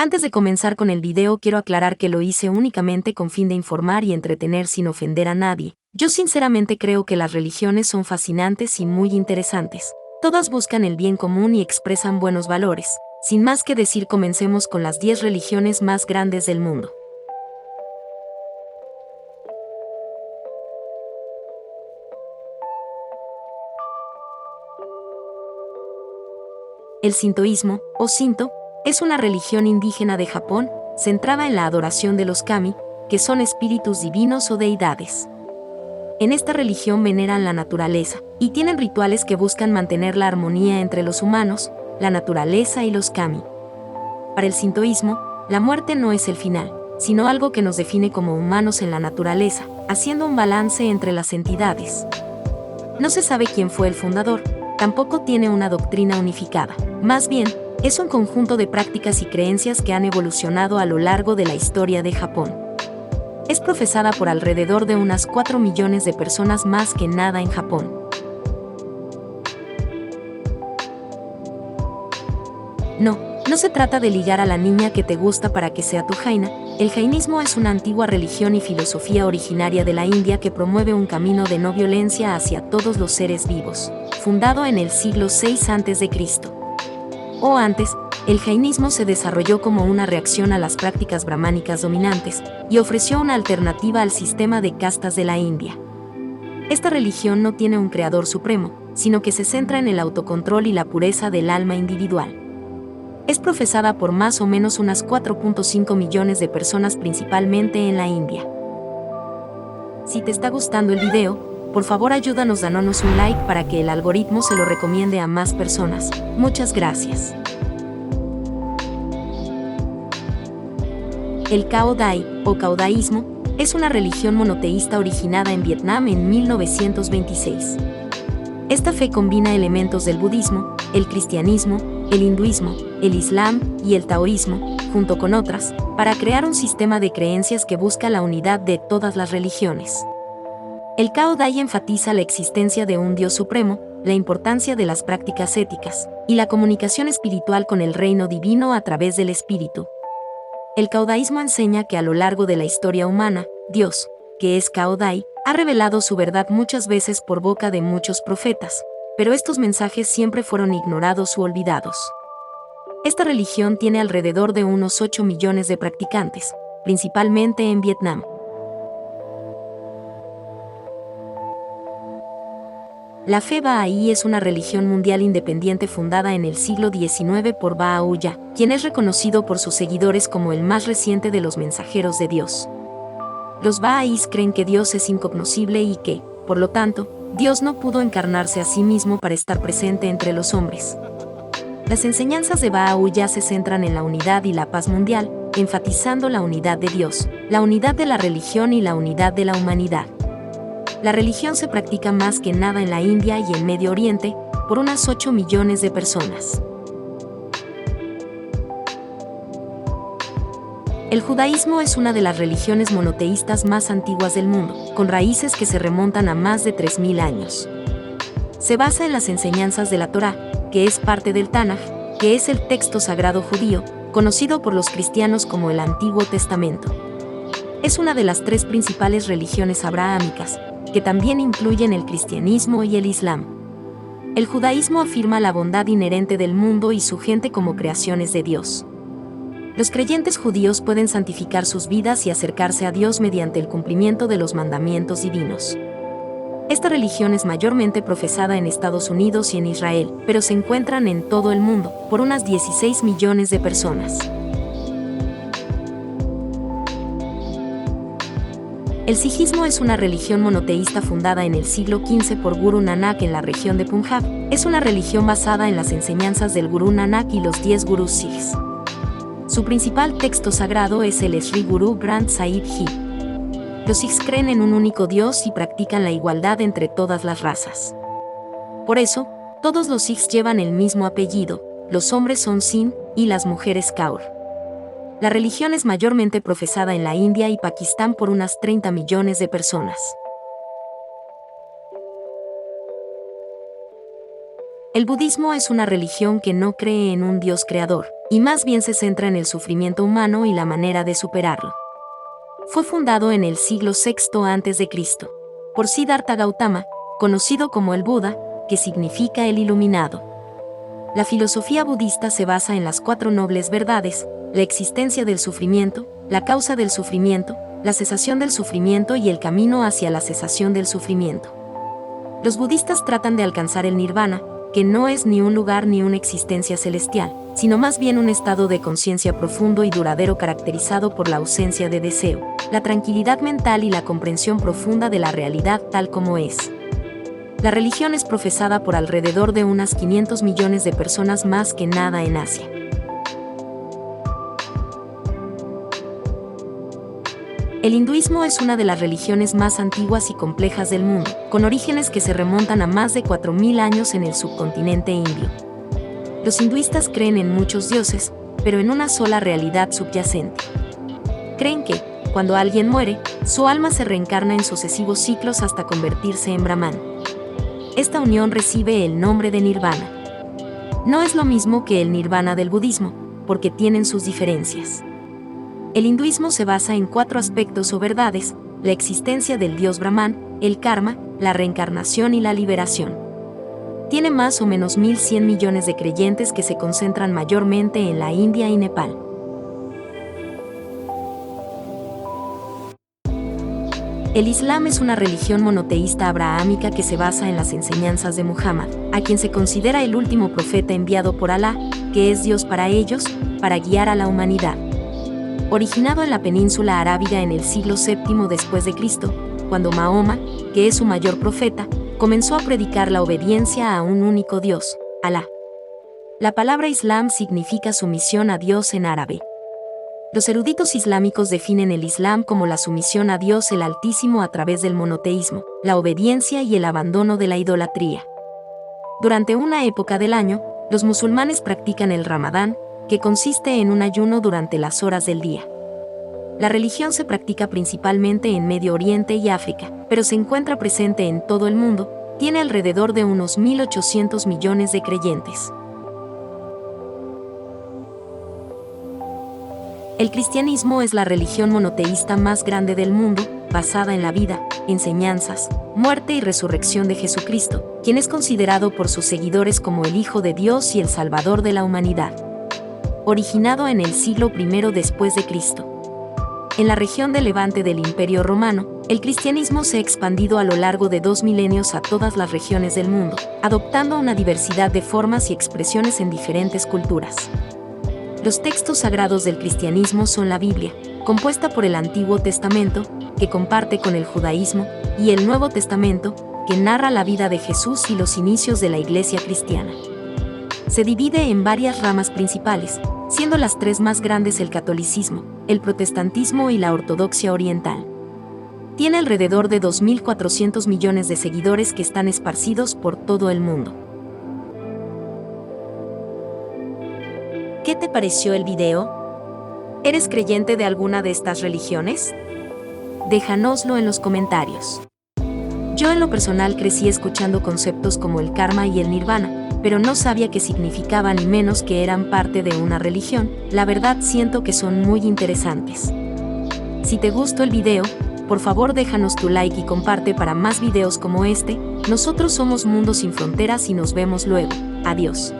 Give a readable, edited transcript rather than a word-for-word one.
Antes de comenzar con el video quiero aclarar que lo hice únicamente con fin de informar y entretener sin ofender a nadie. Yo sinceramente creo que las religiones son fascinantes y muy interesantes. Todas buscan el bien común y expresan buenos valores. Sin más que decir, comencemos con las 10 religiones más grandes del mundo. El sintoísmo, o Shinto, es una religión indígena de Japón, centrada en la adoración de los kami, que son espíritus divinos o deidades. En esta religión veneran la naturaleza, y tienen rituales que buscan mantener la armonía entre los humanos, la naturaleza y los kami. Para el sintoísmo, la muerte no es el final, sino algo que nos define como humanos en la naturaleza, haciendo un balance entre las entidades. No se sabe quién fue el fundador, tampoco tiene una doctrina unificada. Más bien, es un conjunto de prácticas y creencias que han evolucionado a lo largo de la historia de Japón. Es profesada por alrededor de unas 4 millones de personas, más que nada en Japón. No se trata de ligar a la niña que te gusta para que sea tu jaina. El jainismo es una antigua religión y filosofía originaria de la India que promueve un camino de no violencia hacia todos los seres vivos, fundado en el siglo VI a.C. O antes, el jainismo se desarrolló como una reacción a las prácticas brahmánicas dominantes y ofreció una alternativa al sistema de castas de la India. Esta religión no tiene un creador supremo, sino que se centra en el autocontrol y la pureza del alma individual. Es profesada por más o menos unas 4.5 millones de personas, principalmente en la India. Si te está gustando el video, por favor ayúdanos dándonos un like para que el algoritmo se lo recomiende a más personas. Muchas gracias. El Cao Dai, o Caodaísmo, es una religión monoteísta originada en Vietnam en 1926. Esta fe combina elementos del budismo, el cristianismo, el hinduismo, el islam y el taoísmo, junto con otras, para crear un sistema de creencias que busca la unidad de todas las religiones. El Cao Dai enfatiza la existencia de un Dios supremo, la importancia de las prácticas éticas, y la comunicación espiritual con el reino divino a través del espíritu. El caodaísmo enseña que a lo largo de la historia humana, Dios, que es Cao Dai, ha revelado su verdad muchas veces por boca de muchos profetas, pero estos mensajes siempre fueron ignorados u olvidados. Esta religión tiene alrededor de unos 8 millones de practicantes, principalmente en Vietnam. La fe Bahá'í es una religión mundial independiente fundada en el siglo XIX por Baha'u'lláh, quien es reconocido por sus seguidores como el más reciente de los mensajeros de Dios. Los Bahá'ís creen que Dios es incognoscible y que, por lo tanto, Dios no pudo encarnarse a sí mismo para estar presente entre los hombres. Las enseñanzas de Baha'u'lláh se centran en la unidad y la paz mundial, enfatizando la unidad de Dios, la unidad de la religión y la unidad de la humanidad. La religión se practica más que nada en la India y en Medio Oriente, por unas 8 millones de personas. El judaísmo es una de las religiones monoteístas más antiguas del mundo, con raíces que se remontan a más de 3000 años. Se basa en las enseñanzas de la Torá, que es parte del Tanaj, que es el texto sagrado judío, conocido por los cristianos como el Antiguo Testamento. Es una de las 3 principales religiones abrahámicas, que también incluyen el cristianismo y el islam. El judaísmo afirma la bondad inherente del mundo y su gente como creaciones de Dios. Los creyentes judíos pueden santificar sus vidas y acercarse a Dios mediante el cumplimiento de los mandamientos divinos. Esta religión es mayormente profesada en Estados Unidos y en Israel, pero se encuentran en todo el mundo, por unas 16 millones de personas. El sijismo es una religión monoteísta fundada en el siglo XV por Guru Nanak en la región de Punjab. Es una religión basada en las enseñanzas del Gurú Nanak y los 10 gurús sikhs. Su principal texto sagrado es el Sri Guru Granth Sahib Ji. Los sikhs creen en un único Dios y practican la igualdad entre todas las razas. Por eso, todos los sikhs llevan el mismo apellido, los hombres son Singh y las mujeres Kaur. La religión es mayormente profesada en la India y Pakistán por unas 30 millones de personas. El budismo es una religión que no cree en un Dios creador, y más bien se centra en el sufrimiento humano y la manera de superarlo. Fue fundado en el siglo VI a.C. por Siddhartha Gautama, conocido como el Buda, que significa el iluminado. La filosofía budista se basa en las 4 nobles verdades: la existencia del sufrimiento, la causa del sufrimiento, la cesación del sufrimiento y el camino hacia la cesación del sufrimiento. Los budistas tratan de alcanzar el nirvana, que no es ni un lugar ni una existencia celestial, sino más bien un estado de conciencia profundo y duradero caracterizado por la ausencia de deseo, la tranquilidad mental y la comprensión profunda de la realidad tal como es. La religión es profesada por alrededor de unas 500 millones de personas, más que nada en Asia. El hinduismo es una de las religiones más antiguas y complejas del mundo, con orígenes que se remontan a más de 4000 años en el subcontinente indio. Los hinduistas creen en muchos dioses, pero en una sola realidad subyacente. Creen que, cuando alguien muere, su alma se reencarna en sucesivos ciclos hasta convertirse en Brahman. Esta unión recibe el nombre de nirvana. No es lo mismo que el nirvana del budismo, porque tienen sus diferencias. El hinduismo se basa en 4 aspectos o verdades: la existencia del dios Brahman, el karma, la reencarnación y la liberación. Tiene más o menos 1100 millones de creyentes que se concentran mayormente en la India y Nepal. El Islam es una religión monoteísta abrahámica que se basa en las enseñanzas de Muhammad, a quien se considera el último profeta enviado por Alá, que es Dios para ellos, para guiar a la humanidad. Originado en la península arábiga en el siglo VII después de Cristo, cuando Mahoma, que es su mayor profeta, comenzó a predicar la obediencia a un único Dios, Alá. La palabra Islam significa sumisión a Dios en árabe. Los eruditos islámicos definen el Islam como la sumisión a Dios el Altísimo a través del monoteísmo, la obediencia y el abandono de la idolatría. Durante una época del año, los musulmanes practican el Ramadán, que consiste en un ayuno durante las horas del día. La religión se practica principalmente en Medio Oriente y África, pero se encuentra presente en todo el mundo. Tiene alrededor de unos 1.800 millones de creyentes. El cristianismo es la religión monoteísta más grande del mundo, basada en la vida, enseñanzas, muerte y resurrección de Jesucristo, quien es considerado por sus seguidores como el Hijo de Dios y el Salvador de la humanidad. Originado en el siglo I después de Cristo. En la región de Levante del Imperio Romano, el cristianismo se ha expandido a lo largo de 2 milenios a todas las regiones del mundo, adoptando una diversidad de formas y expresiones en diferentes culturas. Los textos sagrados del cristianismo son la Biblia, compuesta por el Antiguo Testamento, que comparte con el judaísmo, y el Nuevo Testamento, que narra la vida de Jesús y los inicios de la Iglesia cristiana. Se divide en varias ramas principales, siendo las 3 más grandes el catolicismo, el protestantismo y la ortodoxia oriental. Tiene alrededor de 2.400 millones de seguidores que están esparcidos por todo el mundo. ¿Qué te pareció el video? ¿Eres creyente de alguna de estas religiones? Déjanoslo en los comentarios. Yo en lo personal crecí escuchando conceptos como el karma y el nirvana, pero no sabía qué significaban y menos que eran parte de una religión. La verdad siento que son muy interesantes. Si te gustó el video, por favor déjanos tu like y comparte para más videos como este. Nosotros somos Mundo Sin Fronteras y nos vemos luego. Adiós.